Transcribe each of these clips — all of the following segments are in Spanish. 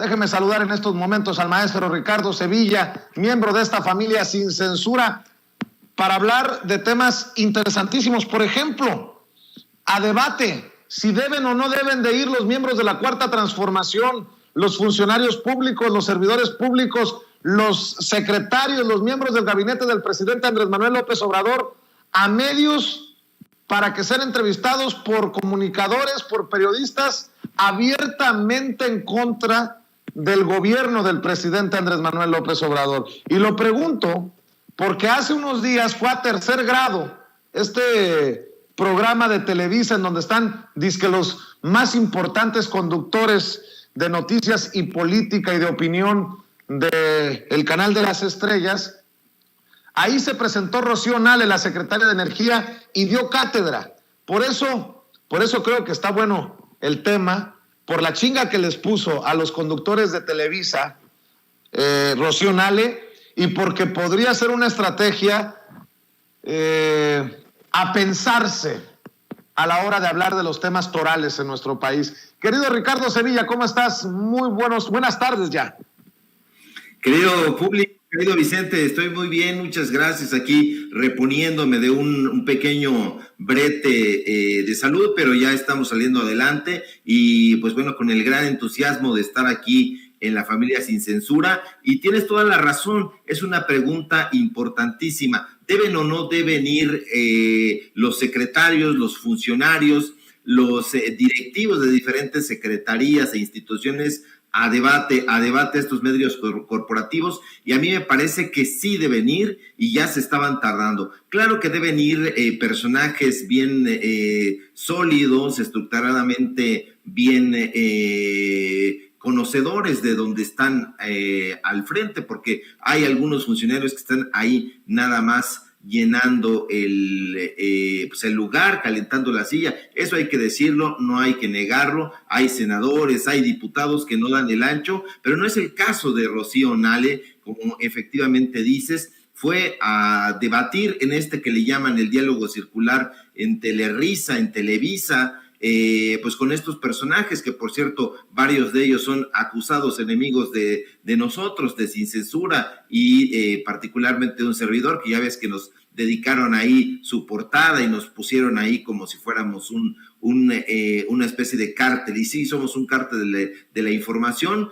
Déjeme saludar en estos momentos al maestro Ricardo Sevilla, miembro de esta familia Sin Censura, para hablar de temas interesantísimos. Por ejemplo, a debate, si deben o no deben de ir los miembros de la Cuarta Transformación, los funcionarios públicos, los servidores públicos, los secretarios, los miembros del gabinete del presidente Andrés Manuel López Obrador a medios para que sean entrevistados por comunicadores, por periodistas abiertamente en contra del gobierno del presidente Andrés Manuel López Obrador. Y lo pregunto porque hace unos días fue a Tercer Grado, este programa de Televisa en donde están, dizque, los más importantes conductores de noticias y política y de opinión del Canal de las Estrellas. Ahí se presentó Rocío Nale, la secretaria de Energía, y dio cátedra. Por eso creo que está bueno el tema, por la chinga que les puso a los conductores de Televisa, Rocío Nale, y porque podría ser una estrategia a pensarse a la hora de hablar de los temas torales en nuestro país. Querido Ricardo Sevilla, ¿cómo estás? Buenas tardes ya. Querido público, querido Vicente, estoy muy bien, muchas gracias, aquí reponiéndome de un pequeño brete de salud, pero ya estamos saliendo adelante y pues bueno, con el gran entusiasmo de estar aquí en la familia Sin Censura. Y tienes toda la razón, es una pregunta importantísima. ¿Deben o no deben ir los secretarios, los funcionarios, los directivos de diferentes secretarías e instituciones a debate estos medios corporativos? Y a mí me parece que sí deben ir y ya se estaban tardando. Claro que deben ir personajes bien sólidos, estructuradamente bien conocedores de donde están al frente, porque hay algunos funcionarios que están ahí nada más llenando el lugar, calentando la silla. Eso hay que decirlo, no hay que negarlo. Hay senadores, hay diputados que no dan el ancho, pero no es el caso de Rocío Nale, como efectivamente dices. Fue a debatir en que le llaman el diálogo circular en Telerisa, en Televisa, pues con estos personajes que, por cierto, varios de ellos son acusados enemigos de nosotros, de Sin Censura, y particularmente de un servidor, que ya ves que nos dedicaron ahí su portada y nos pusieron ahí como si fuéramos una especie de cártel. Y sí, somos un cártel de la información,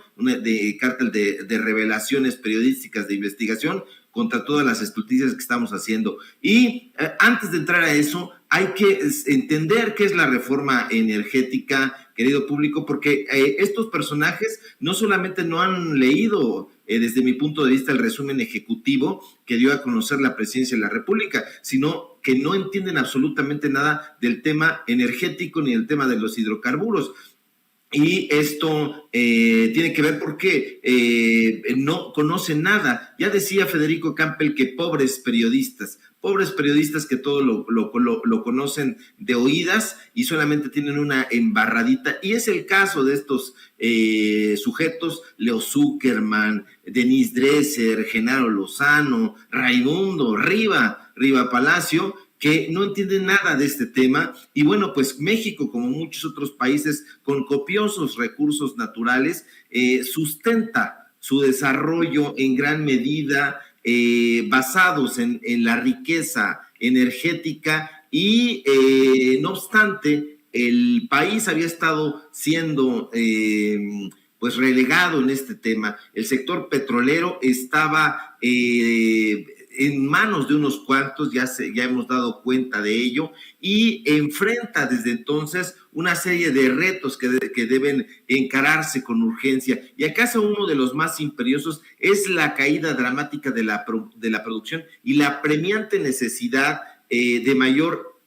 cártel de revelaciones periodísticas, de investigación contra todas las estulticias que estamos haciendo. Y antes de entrar a eso, hay que entender qué es la reforma energética, querido público, porque estos personajes no solamente no han leído, desde mi punto de vista, el resumen ejecutivo que dio a conocer la Presidencia de la República, sino que no entienden absolutamente nada del tema energético ni del tema de los hidrocarburos. Y esto tiene que ver porque no conocen nada. Ya decía Federico Campbell que pobres periodistas que todo lo conocen de oídas y solamente tienen una embarradita. Y es el caso de estos sujetos: Leo Zuckerman, Denise Dresser, Genaro Lozano, Raimundo Riva Palacio, que no entienden nada de este tema. Y bueno, pues México, como muchos otros países con copiosos recursos naturales, sustenta su desarrollo en gran medida basados en la riqueza energética y no obstante, el país había estado siendo pues relegado en este tema. El sector petrolero estaba en manos de unos cuantos, ya hemos dado cuenta de ello, y enfrenta desde entonces una serie de retos que deben encararse con urgencia. Y acaso uno de los más imperiosos es la caída dramática de la producción y la apremiante necesidad de mayor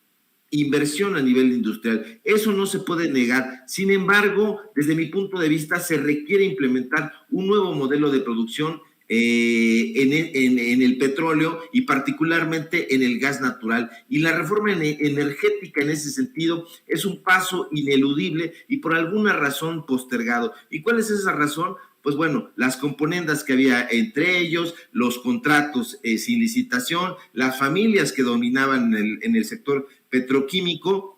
inversión a nivel industrial. Eso no se puede negar. Sin embargo, desde mi punto de vista, se requiere implementar un nuevo modelo de producción en el petróleo y particularmente en el gas natural. Y la reforma energética en ese sentido es un paso ineludible y por alguna razón postergado. ¿Y cuál es esa razón? Pues bueno, las componendas que había entre ellos, los contratos sin licitación, las familias que dominaban en el sector petroquímico.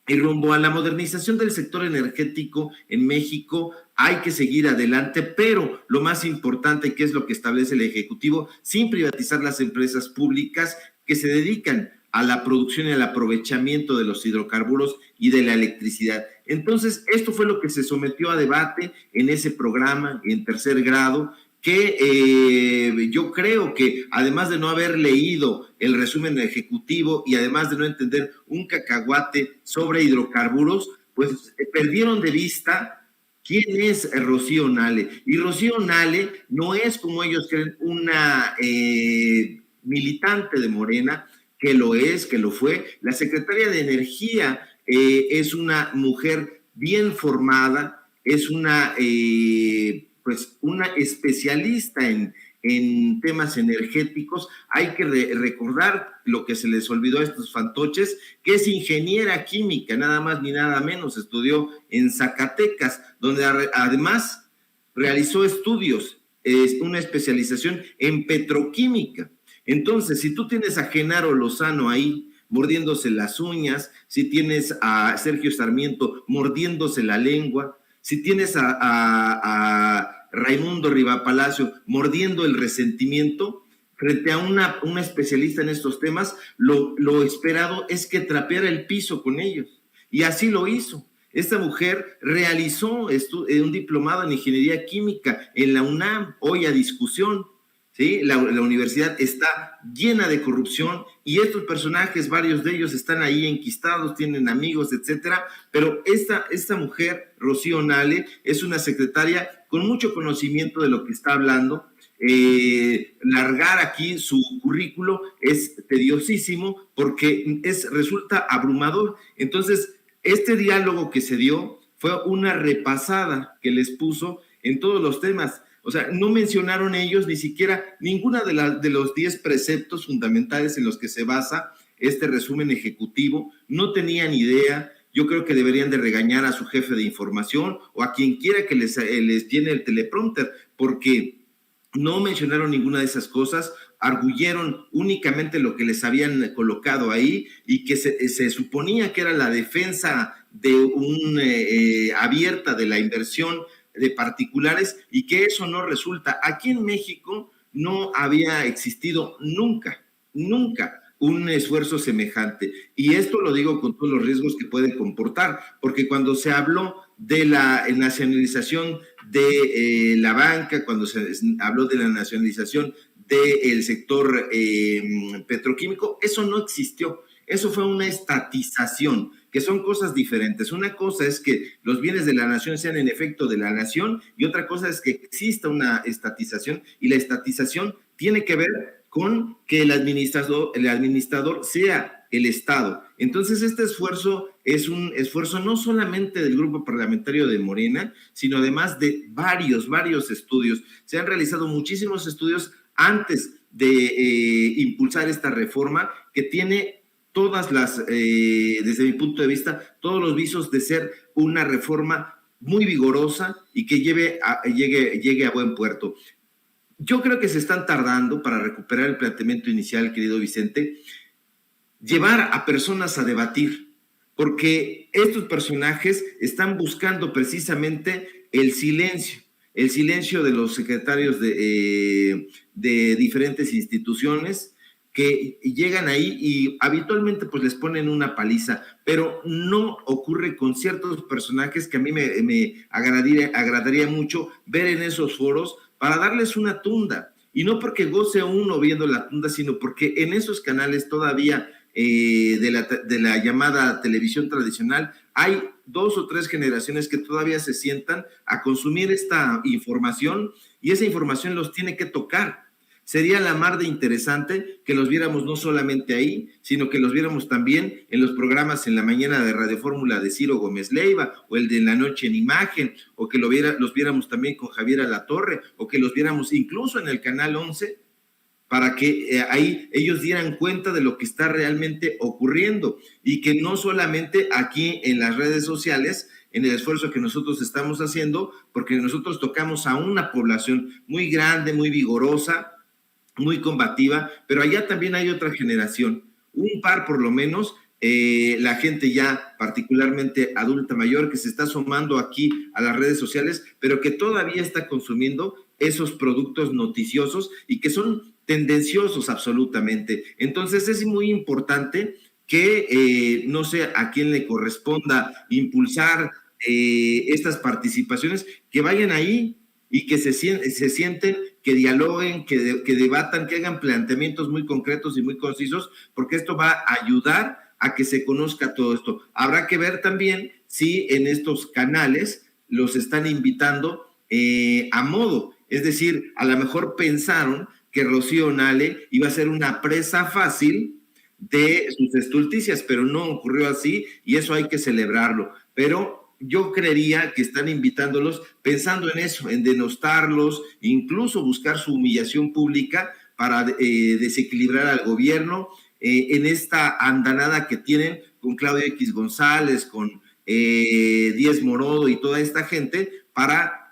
Y rumbo a la modernización del sector energético en México, hay que seguir adelante, pero lo más importante, que es lo que establece el Ejecutivo, sin privatizar las empresas públicas que se dedican a la producción y al aprovechamiento de los hidrocarburos y de la electricidad. Entonces, esto fue lo que se sometió a debate en ese programa en tercer grado, que yo creo que además de no haber leído el resumen ejecutivo y además de no entender un cacahuate sobre hidrocarburos, pues perdieron de vista quién es Rocío Nale. Y Rocío Nale no es, como ellos creen, una militante de Morena, que lo es, que lo fue. La secretaria de Energía es una mujer bien formada, es una especialista en temas energéticos. Hay que recordar lo que se les olvidó a estos fantoches, que es ingeniera química, nada más ni nada menos. Estudió en Zacatecas, donde además realizó estudios, una especialización en petroquímica. Entonces, si tú tienes a Genaro Lozano ahí mordiéndose las uñas, si tienes a Sergio Sarmiento mordiéndose la lengua, si tienes a Raimundo Rivapalacio mordiendo el resentimiento frente a una especialista en estos temas, lo esperado es que trapeara el piso con ellos. Y así lo hizo. Esta mujer realizó un diplomado en ingeniería química en la UNAM, hoy a discusión. ¿Sí? La universidad está llena de corrupción y estos personajes, varios de ellos están ahí enquistados, tienen amigos, etcétera, pero esta mujer, Rocío Nale, es una secretaria con mucho conocimiento de lo que está hablando. Largar aquí su currículo es tediosísimo porque resulta abrumador. Entonces, este diálogo que se dio fue una repasada que les puso en todos los temas. O sea, no mencionaron ellos ni siquiera ninguna de los 10 preceptos fundamentales en los que se basa este resumen ejecutivo. No tenían idea. Yo creo que deberían de regañar a su jefe de información o a quien quiera que les llene el teleprompter, porque no mencionaron ninguna de esas cosas, arguyeron únicamente lo que les habían colocado ahí y que se suponía que era la defensa de abierta de la inversión de particulares, y que eso no resulta. Aquí en México no había existido nunca un esfuerzo semejante, y esto lo digo con todos los riesgos que puede comportar, porque cuando se habló de la nacionalización de la banca, cuando se habló de la nacionalización del sector petroquímico, eso no existió. Eso fue una estatización, que son cosas diferentes. Una cosa es que los bienes de la nación sean en efecto de la nación, y otra cosa es que exista una estatización, y la estatización tiene que ver con que el administrador sea el Estado. Entonces, este esfuerzo es un esfuerzo no solamente del grupo parlamentario de Morena, sino además de varios estudios. Se han realizado muchísimos estudios antes de impulsar esta reforma, que tiene todas desde mi punto de vista, todos los visos de ser una reforma muy vigorosa y que llegue a buen puerto. Yo creo que se están tardando para recuperar el planteamiento inicial, querido Vicente, llevar a personas a debatir, porque estos personajes están buscando precisamente el silencio de los secretarios de diferentes instituciones, que llegan ahí y habitualmente pues les ponen una paliza, pero no ocurre con ciertos personajes que a mí me agradaría mucho ver en esos foros para darles una tunda, y no porque goce uno viendo la tunda, sino porque en esos canales todavía de la llamada televisión tradicional hay 2 o 3 generaciones que todavía se sientan a consumir esta información, y esa información los tiene que tocar. Sería la mar de interesante que los viéramos no solamente ahí, sino que los viéramos también en los programas en la mañana de Radio Fórmula de Ciro Gómez Leiva, o el de la noche en imagen, o que los viéramos también con Javier Alatorre, o que los viéramos incluso en el Canal 11, para que ahí ellos dieran cuenta de lo que está realmente ocurriendo, y que no solamente aquí en las redes sociales, en el esfuerzo que nosotros estamos haciendo, porque nosotros tocamos a una población muy grande, muy vigorosa, muy combativa, pero allá también hay otra generación, un par por lo menos, la gente ya particularmente adulta mayor que se está sumando aquí a las redes sociales, pero que todavía está consumiendo esos productos noticiosos y que son tendenciosos absolutamente. Entonces es muy importante que no sé a quién le corresponda impulsar estas participaciones, que vayan ahí y que se sienten, que dialoguen, que debatan, que hagan planteamientos muy concretos y muy concisos, porque esto va a ayudar a que se conozca todo esto. Habrá que ver también si en estos canales los están invitando a modo, es decir, a lo mejor pensaron que Rocío Nale iba a ser una presa fácil de sus estulticias, pero no ocurrió así y eso hay que celebrarlo. Pero yo creería que están invitándolos pensando en eso, en denostarlos, incluso buscar su humillación pública para desequilibrar al gobierno en esta andanada que tienen con Claudio X González, con Díez Morodo y toda esta gente para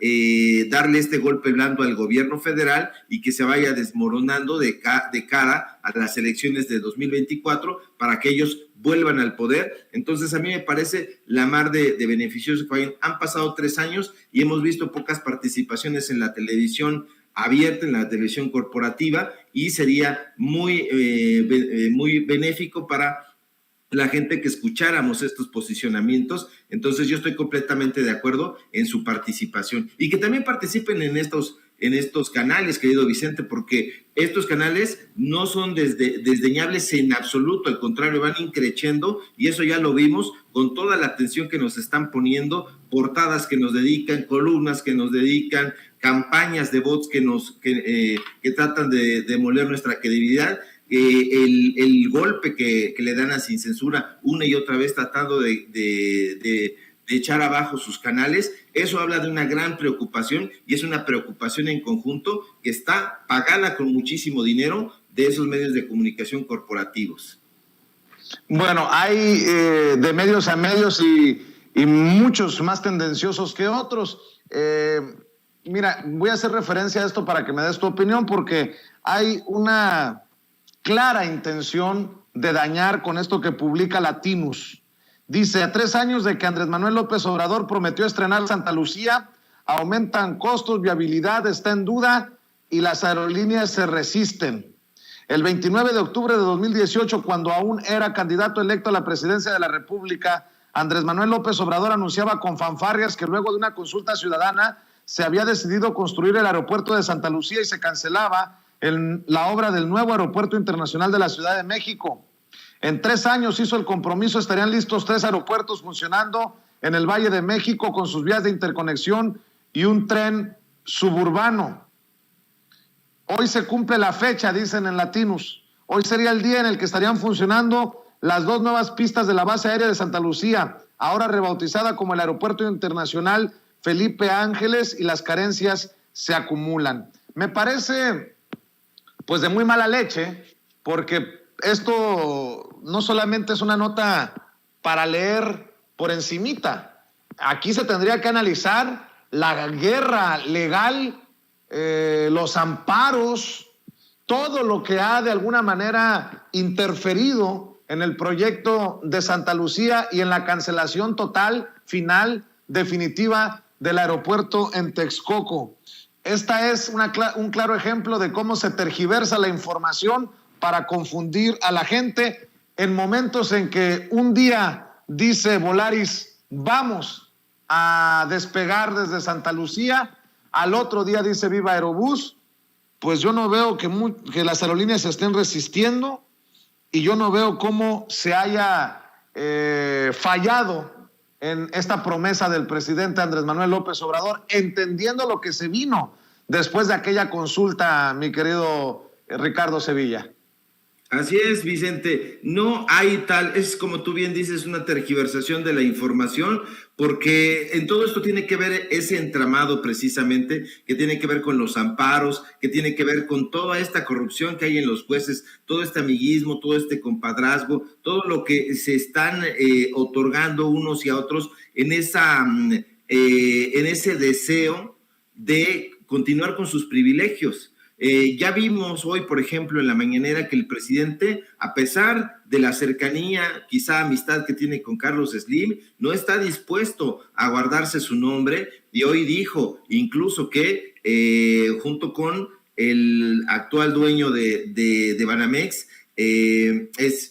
darle este golpe blando al gobierno federal y que se vaya desmoronando de cara a las elecciones de 2024 para que ellos vuelvan al poder. Entonces a mí me parece la mar de beneficioso que vayan. Han pasado 3 años y hemos visto pocas participaciones en la televisión abierta, en la televisión corporativa, y sería muy benéfico para la gente que escucháramos estos posicionamientos. Entonces yo estoy completamente de acuerdo en su participación y que también participen en estos canales, querido Vicente, porque estos canales no son desdeñables en absoluto, al contrario, van increciendo y eso ya lo vimos con toda la atención que nos están poniendo, portadas que nos dedican, columnas que nos dedican, campañas de bots que tratan de demoler nuestra credibilidad. El golpe que le dan a Sin Censura una y otra vez tratando de echar abajo sus canales, eso habla de una gran preocupación y es una preocupación en conjunto que está pagada con muchísimo dinero de esos medios de comunicación corporativos. Bueno, hay de medios a medios y muchos más tendenciosos que otros. Mira, voy a hacer referencia a esto para que me des tu opinión porque hay una clara intención de dañar con esto que publica Latinus. Dice, a 3 años de que Andrés Manuel López Obrador prometió estrenar Santa Lucía, aumentan costos, viabilidad está en duda y las aerolíneas se resisten. El 29 de octubre de 2018, cuando aún era candidato electo a la presidencia de la República, Andrés Manuel López Obrador anunciaba con fanfarrias que luego de una consulta ciudadana se había decidido construir el aeropuerto de Santa Lucía y se cancelaba la obra del nuevo aeropuerto internacional de la Ciudad de México. En 3 años hizo el compromiso, estarían listos 3 aeropuertos funcionando en el Valle de México con sus vías de interconexión y un tren suburbano. Hoy se cumple la fecha, dicen en Latinus. Hoy sería el día en el que estarían funcionando las 2 nuevas pistas de la base aérea de Santa Lucía, ahora rebautizada como el Aeropuerto Internacional Felipe Ángeles, y las carencias se acumulan. Me parece pues de muy mala leche, porque esto no solamente es una nota para leer por encimita. Aquí se tendría que analizar la guerra legal, los amparos, todo lo que ha de alguna manera interferido en el proyecto de Santa Lucía y en la cancelación total, final, definitiva del aeropuerto en Texcoco. Esta es un claro ejemplo de cómo se tergiversa la información para confundir a la gente en momentos en que un día dice Volaris, vamos a despegar desde Santa Lucía, al otro día dice Viva Aerobús. Pues yo no veo que las aerolíneas se estén resistiendo y yo no veo cómo se haya fallado en esta promesa del presidente Andrés Manuel López Obrador, entendiendo lo que se vino después de aquella consulta, mi querido Ricardo Sevilla. Así es, Vicente, no hay tal, es como tú bien dices, una tergiversación de la información, porque en todo esto tiene que ver ese entramado precisamente, que tiene que ver con los amparos, que tiene que ver con toda esta corrupción que hay en los jueces, todo este amiguismo, todo este compadrazgo, todo lo que se están otorgando unos y a otros en ese deseo de continuar con sus privilegios. Ya vimos hoy, por ejemplo, en la mañanera que el presidente, a pesar de la cercanía, quizá amistad que tiene con Carlos Slim, no está dispuesto a guardarse su nombre, y hoy dijo incluso que junto con el actual dueño de Banamex, es...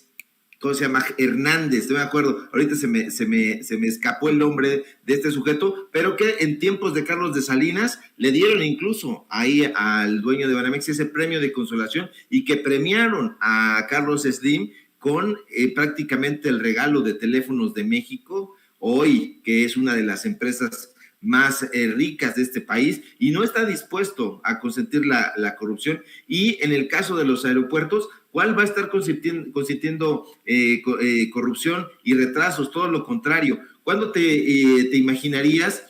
¿Cómo se llama? Hernández, no me acuerdo, ahorita se me escapó el nombre de este sujeto, pero que en tiempos de Carlos de Salinas le dieron incluso ahí al dueño de Banamex ese premio de consolación y que premiaron a Carlos Slim con prácticamente el regalo de Teléfonos de México, hoy que es una de las empresas más ricas de este país, y no está dispuesto a consentir la corrupción. Y en el caso de los aeropuertos, ¿cuál va a estar consintiendo corrupción y retrasos? Todo lo contrario. ¿Cuándo te imaginarías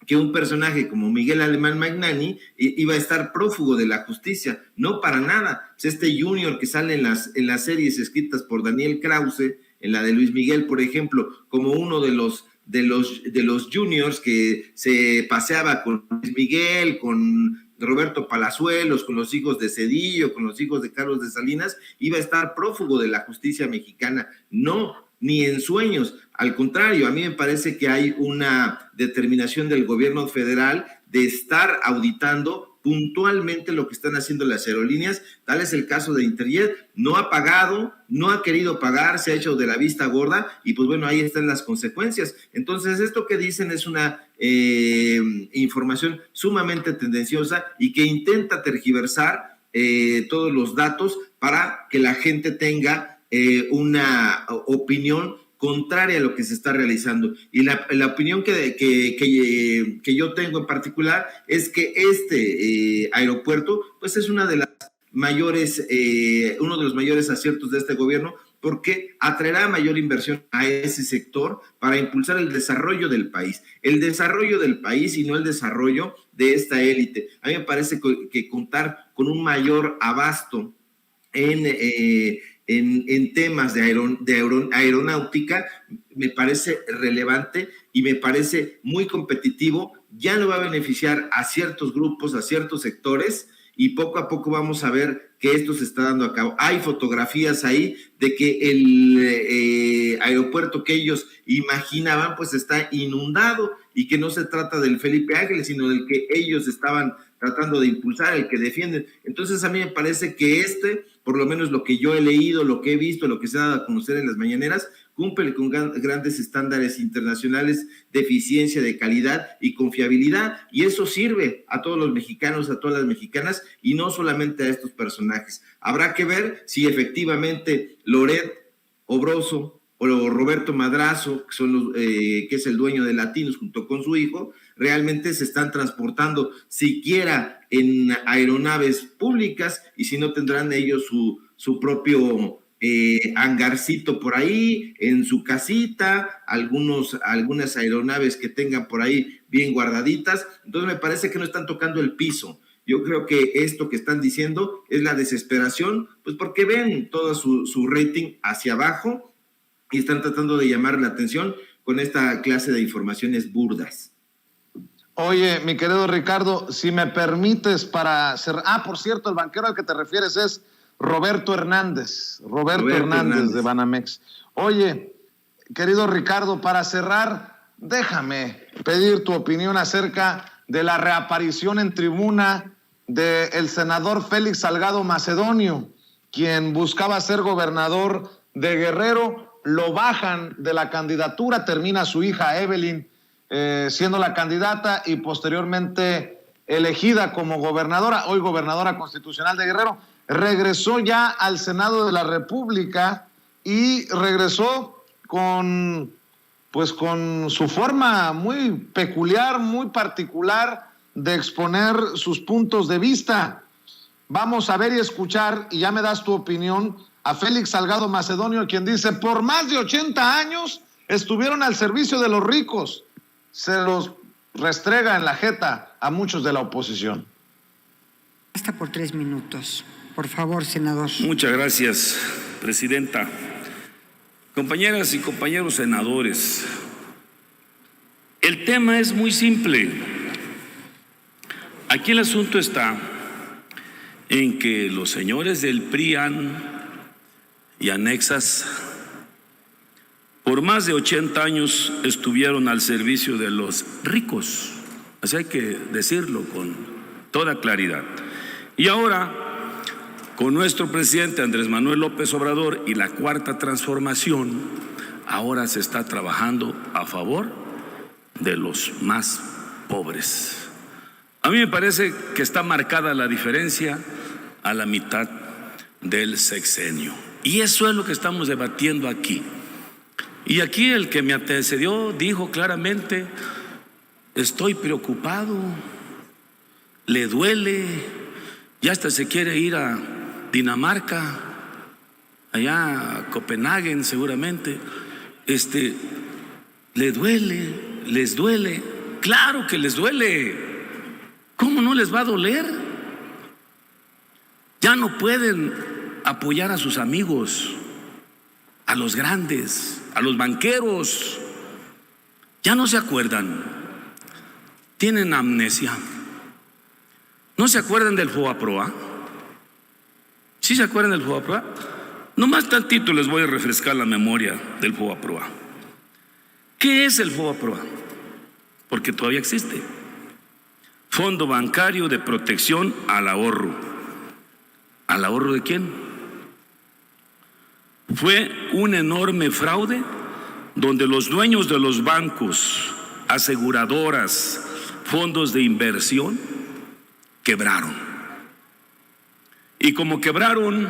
que un personaje como Miguel Alemán Magnani iba a estar prófugo de la justicia? No, para nada. Pues este Junior que sale en las series escritas por Daniel Krause, en la de Luis Miguel, por ejemplo, como uno de los juniors que se paseaba con Luis Miguel, con Roberto Palazuelos, con los hijos de Cedillo, con los hijos de Carlos de Salinas, iba a estar prófugo de la justicia mexicana. No, ni en sueños. Al contrario, a mí me parece que hay una determinación del gobierno federal de estar auditando puntualmente lo que están haciendo las aerolíneas. Tal es el caso de Interjet, no ha pagado, no ha querido pagar, se ha hecho de la vista gorda, y pues bueno, ahí están las consecuencias. Entonces, esto que dicen es una información sumamente tendenciosa y que intenta tergiversar todos los datos para que la gente tenga una opinión contraria a lo que se está realizando. Y la opinión que yo tengo en particular es que este aeropuerto pues es uno de los mayores aciertos de este gobierno, porque atraerá mayor inversión a ese sector para impulsar el desarrollo del país y no el desarrollo de esta élite. A mí me parece que contar con un mayor abasto en temas de aeronáutica me parece relevante y me parece muy competitivo. Ya no va a beneficiar a ciertos grupos, a ciertos sectores, y poco a poco vamos a ver que esto se está dando a cabo. Hay fotografías ahí de que el aeropuerto que ellos imaginaban pues está inundado, y que no se trata del Felipe Ángeles, sino del que ellos estaban tratando de impulsar, el que defienden. Entonces a mí me parece que por lo menos lo que yo he leído, lo que he visto, lo que se ha dado a conocer en las mañaneras, cumple con grandes estándares internacionales de eficiencia, de calidad y confiabilidad, y eso sirve a todos los mexicanos, a todas las mexicanas, y no solamente a estos personajes. Habrá que ver si efectivamente Loret Obroso o Roberto Madrazo, que es el dueño de Latinos junto con su hijo, realmente se están transportando siquiera en aeronaves públicas, y si no, tendrán ellos su propio hangarcito por ahí, en su casita, algunas aeronaves que tengan por ahí bien guardaditas. Entonces me parece que no están tocando el piso. Yo creo que esto que están diciendo es la desesperación, pues porque ven todo su rating hacia abajo y están tratando de llamar la atención con esta clase de informaciones burdas. Oye, mi querido Ricardo, si me permites para hacer... por cierto, el banquero al que te refieres es Roberto Hernández de Banamex. Oye, querido Ricardo, para cerrar, déjame pedir tu opinión acerca de la reaparición en tribuna del senador Félix Salgado Macedonio, quien buscaba ser gobernador de Guerrero. Lo bajan de la candidatura, termina su hija Evelyn siendo la candidata y posteriormente elegida como gobernadora, hoy gobernadora constitucional de Guerrero. Regresó ya al Senado de la República y regresó con su forma muy peculiar, muy particular de exponer sus puntos de vista. Vamos a ver y escuchar, y ya me das tu opinión, a Félix Salgado Macedonio, quien dice: por más de 80 años estuvieron al servicio de los ricos. Se los restrega en la jeta a muchos de la oposición. Hasta por 3 minutos. Por favor, senador. Muchas gracias, presidenta. Compañeras y compañeros senadores, el tema es muy simple. Aquí el asunto está en que los señores del PRIAN y anexas por más de 80 años estuvieron al servicio de los ricos. Así hay que decirlo con toda claridad. Y ahora, con nuestro presidente Andrés Manuel López Obrador y la Cuarta Transformación, ahora se está trabajando a favor de los más pobres. A mí me parece que está marcada la diferencia a la mitad del sexenio. Y eso es lo que estamos debatiendo aquí. Y aquí el que me antecedió dijo claramente: estoy preocupado, le duele, ya hasta se quiere ir a Dinamarca, allá a Copenhague seguramente. Le duele, les duele, claro que les duele. ¿Cómo no les va a doler? Ya no pueden apoyar a sus amigos, a los grandes, a los banqueros. Ya no se acuerdan, tienen amnesia. ¿No se acuerdan del FOBAPROA? ¿Sí se acuerdan del FOBAPROA? Nomás tantito les voy a refrescar la memoria del FOBAPROA. ¿Qué es el FOBAPROA? Porque todavía existe. Fondo Bancario de Protección al Ahorro. ¿Al ahorro de quién? Fue un enorme fraude donde los dueños de los bancos, aseguradoras, fondos de inversión quebraron. Y como quebraron,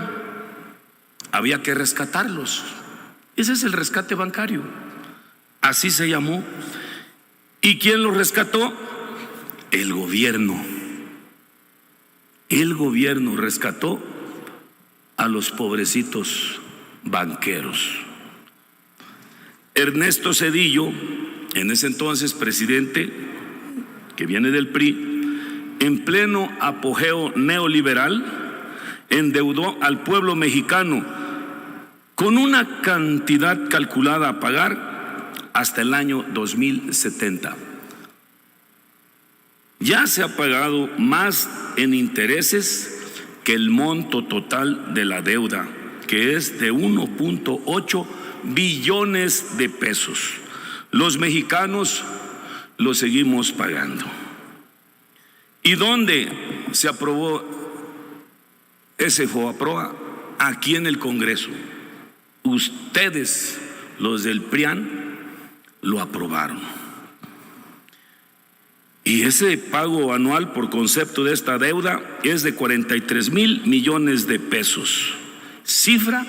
había que rescatarlos. Ese es el rescate bancario. Así se llamó. ¿Y quién los rescató? El gobierno. El gobierno rescató a los pobrecitos banqueros. Ernesto Zedillo, en ese entonces presidente, que viene del PRI, en pleno apogeo neoliberal, endeudó al pueblo mexicano con una cantidad calculada a pagar hasta el año 2070. Ya se ha pagado más en intereses que el monto total de la deuda, que es de 1.8 billones de pesos. Los mexicanos lo seguimos pagando. ¿Y dónde se aprobó ese FOBAPROA? Aquí en el Congreso. Ustedes, los del PRIAN, lo aprobaron. Y ese pago anual por concepto de esta deuda es de 43,000 millones de pesos. Cifra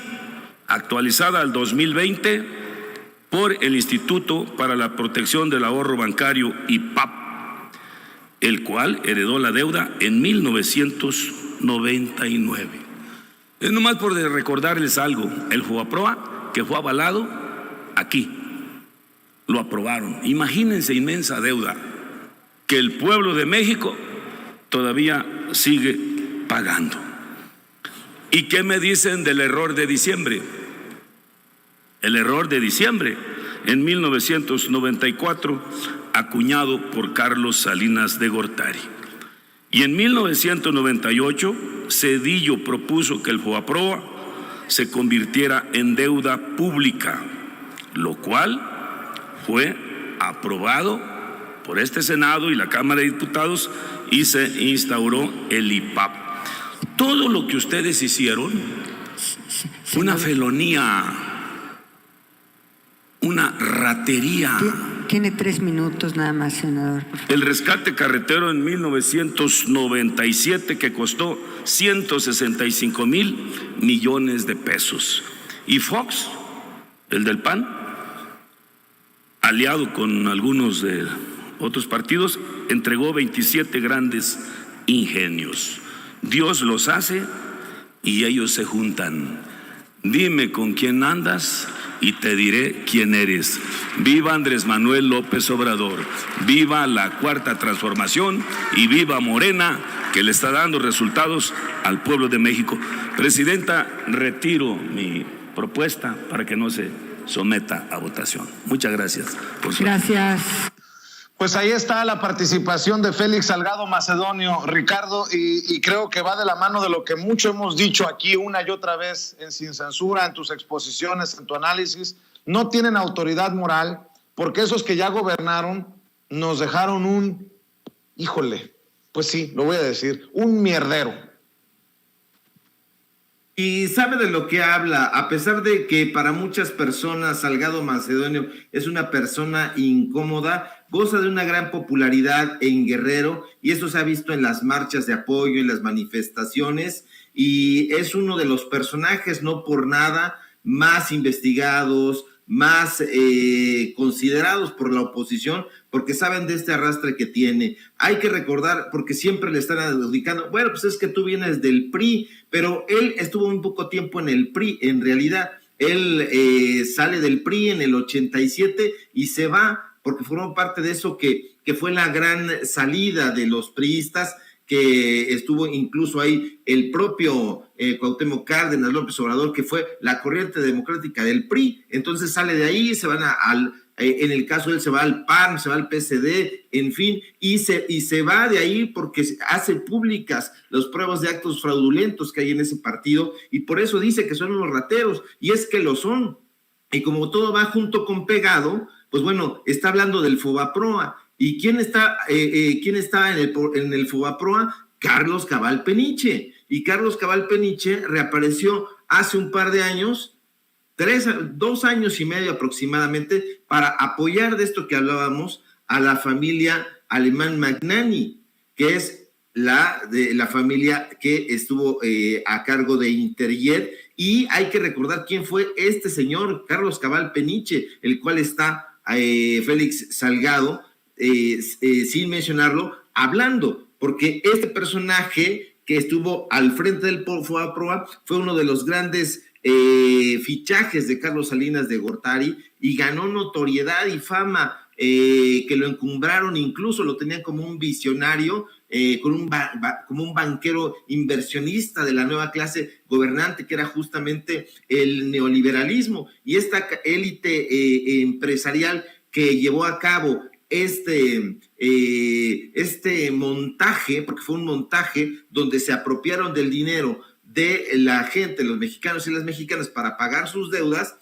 actualizada al 2020 por el Instituto para la Protección del Ahorro Bancario, IPAP, el cual heredó la deuda en 1999. Es nomás por recordarles algo, el FOBAPROA, que fue avalado aquí, lo aprobaron. Imagínense, inmensa deuda que el pueblo de México todavía sigue pagando. ¿Y qué me dicen del error de diciembre? El error de diciembre en 1994, acuñado por Carlos Salinas de Gortari. Y en 1998, Zedillo propuso que el FOBAPROA se convirtiera en deuda pública, lo cual fue aprobado por este Senado y la Cámara de Diputados y se instauró el IPAP. Todo lo que ustedes hicieron, una felonía, una ratería. Tiene 3 minutos nada más, senador. El rescate carretero en 1997 que costó 165,000 millones de pesos. Y Fox, el del PAN, aliado con algunos de otros partidos, entregó 27 grandes ingenios. Dios los hace y ellos se juntan. Dime con quién andas y te diré quién eres. Viva Andrés Manuel López Obrador, viva la Cuarta Transformación y viva Morena, que le está dando resultados al pueblo de México. Presidenta, retiro mi propuesta para que no se someta a votación. Muchas gracias por su Gracias. Pues ahí está la participación de Félix Salgado Macedonio, Ricardo, y creo que va de la mano de lo que mucho hemos dicho aquí una y otra vez en Sin Censura, en tus exposiciones, en tu análisis. No tienen autoridad moral, porque esos que ya gobernaron nos dejaron híjole, pues sí, lo voy a decir, un mierdero. Y sabe de lo que habla, a pesar de que para muchas personas Salgado Macedonio es una persona incómoda, goza de una gran popularidad en Guerrero, y eso se ha visto en las marchas de apoyo, en las manifestaciones, y es uno de los personajes, no por nada, más investigados, más considerados por la oposición, porque saben de este arrastre que tiene. Hay que recordar, porque siempre le están adjudicando, bueno, pues es que tú vienes del PRI, pero él estuvo un poco tiempo en el PRI, en realidad. Él sale del PRI en el 87 y se va, porque formó parte de eso que fue la gran salida de los priistas, que estuvo incluso ahí el propio Cuauhtémoc Cárdenas, López Obrador, que fue la corriente democrática del PRI. Entonces sale de ahí, se van en el caso de él se va al PAN, se va al PSD, en fin, y se va de ahí porque hace públicas las pruebas de actos fraudulentos que hay en ese partido, y por eso dice que son unos rateros, y es que lo son. Y como todo va junto con pegado, pues bueno, está hablando del Fobaproa. ¿Y quién está en el Fobaproa? Carlos Cabal Peniche. Y Carlos Cabal Peniche reapareció hace un par de años, 2 años y medio aproximadamente, para apoyar de esto que hablábamos a la familia Alemán Magnani, que es la familia que estuvo a cargo de Interjet. Y hay que recordar quién fue este señor, Carlos Cabal Peniche, el cual está Félix Salgado, sin mencionarlo, hablando, porque este personaje que estuvo al frente del Fobaproa fue uno de los grandes fichajes de Carlos Salinas de Gortari, y ganó notoriedad y fama, que lo encumbraron, incluso lo tenían como un visionario, como un banquero inversionista de la nueva clase gobernante, que era justamente el neoliberalismo. Y esta élite empresarial que llevó a cabo este montaje, porque fue un montaje donde se apropiaron del dinero de la gente, los mexicanos y las mexicanas, para pagar sus deudas,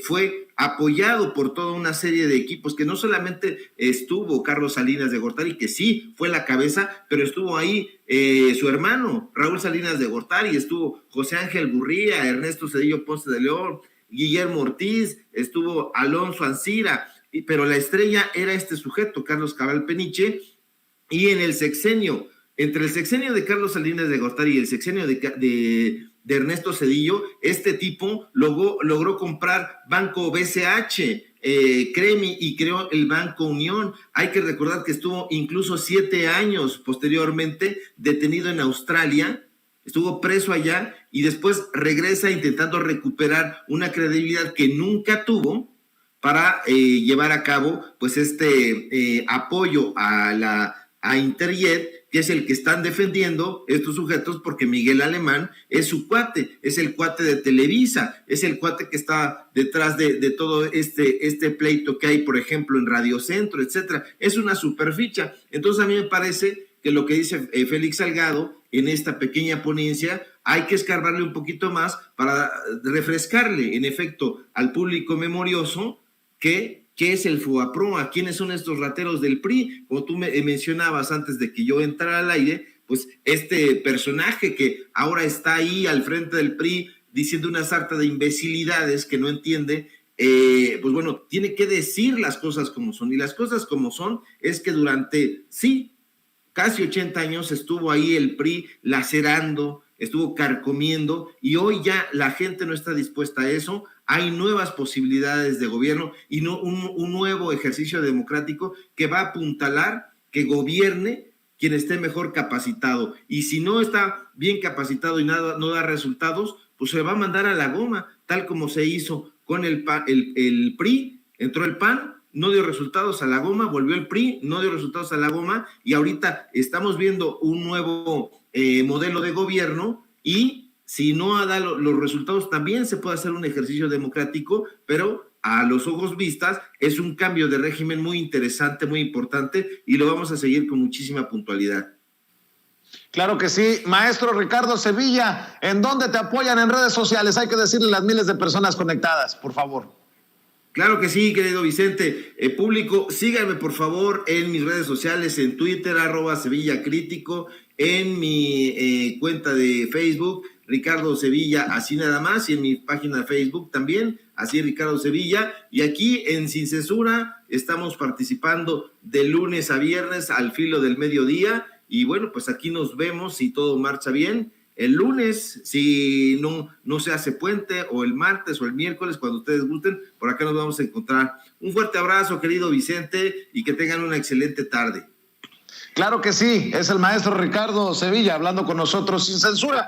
fue apoyado por toda una serie de equipos, que no solamente estuvo Carlos Salinas de Gortari, que sí fue la cabeza, pero estuvo ahí su hermano Raúl Salinas de Gortari, estuvo José Ángel Gurría, Ernesto Zedillo Ponce de León, Guillermo Ortiz, estuvo Alonso Ancira, pero la estrella era este sujeto, Carlos Cabal Peniche. Y en el sexenio, entre el sexenio de Carlos Salinas de Gortari y el sexenio de Ernesto Zedillo, este tipo logró comprar Banco BCH, Cremi, y creó el Banco Unión. Hay que recordar que estuvo incluso 7 años posteriormente detenido en Australia, estuvo preso allá, y después regresa intentando recuperar una credibilidad que nunca tuvo, para llevar a cabo pues este apoyo a Interjet, que es el que están defendiendo estos sujetos, porque Miguel Alemán es su cuate, es el cuate de Televisa, es el cuate que está detrás de todo este pleito que hay, por ejemplo, en Radio Centro, etcétera. Es una superficha. Entonces a mí me parece que lo que dice Félix Salgado en esta pequeña ponencia, hay que escarbarle un poquito más para refrescarle, en efecto, al público memorioso ¿qué es el Fobaproa? ¿Quiénes son estos rateros del PRI? Como tú mencionabas antes de que yo entrara al aire, pues este personaje que ahora está ahí al frente del PRI diciendo una sarta de imbecilidades que no entiende, pues bueno, tiene que decir las cosas como son. Y las cosas como son es que durante, casi 80 años estuvo ahí el PRI lacerando, estuvo carcomiendo, y hoy ya la gente no está dispuesta a eso. Hay nuevas posibilidades de gobierno y un nuevo ejercicio democrático que va a apuntalar que gobierne quien esté mejor capacitado. Y si no está bien capacitado y no da resultados, pues se va a mandar a la goma, tal como se hizo con el PRI. Entró el PAN, no dio resultados, a la goma, volvió el PRI, no dio resultados, a la goma, y ahorita estamos viendo un nuevo modelo de gobierno, y si no da los resultados, también se puede hacer un ejercicio democrático, pero a los ojos vistas, es un cambio de régimen muy interesante, muy importante, y lo vamos a seguir con muchísima puntualidad. Claro que sí. Maestro Ricardo Sevilla, ¿en dónde te apoyan en redes sociales? Hay que decirle a las miles de personas conectadas, por favor. Claro que sí, querido Vicente. Público, síganme por favor en mis redes sociales, en Twitter, @SevillaCrítico, en mi cuenta de Facebook, Ricardo Sevilla, así nada más, y en mi página de Facebook también, así Ricardo Sevilla. Y aquí en Sin Censura estamos participando de lunes a viernes al filo del mediodía. Y bueno, pues aquí nos vemos si todo marcha bien. El lunes, si no se hace puente, o el martes o el miércoles, cuando ustedes gusten, por acá nos vamos a encontrar. Un fuerte abrazo, querido Vicente, y que tengan una excelente tarde. Claro que sí, es el maestro Ricardo Sevilla hablando con nosotros sin censura.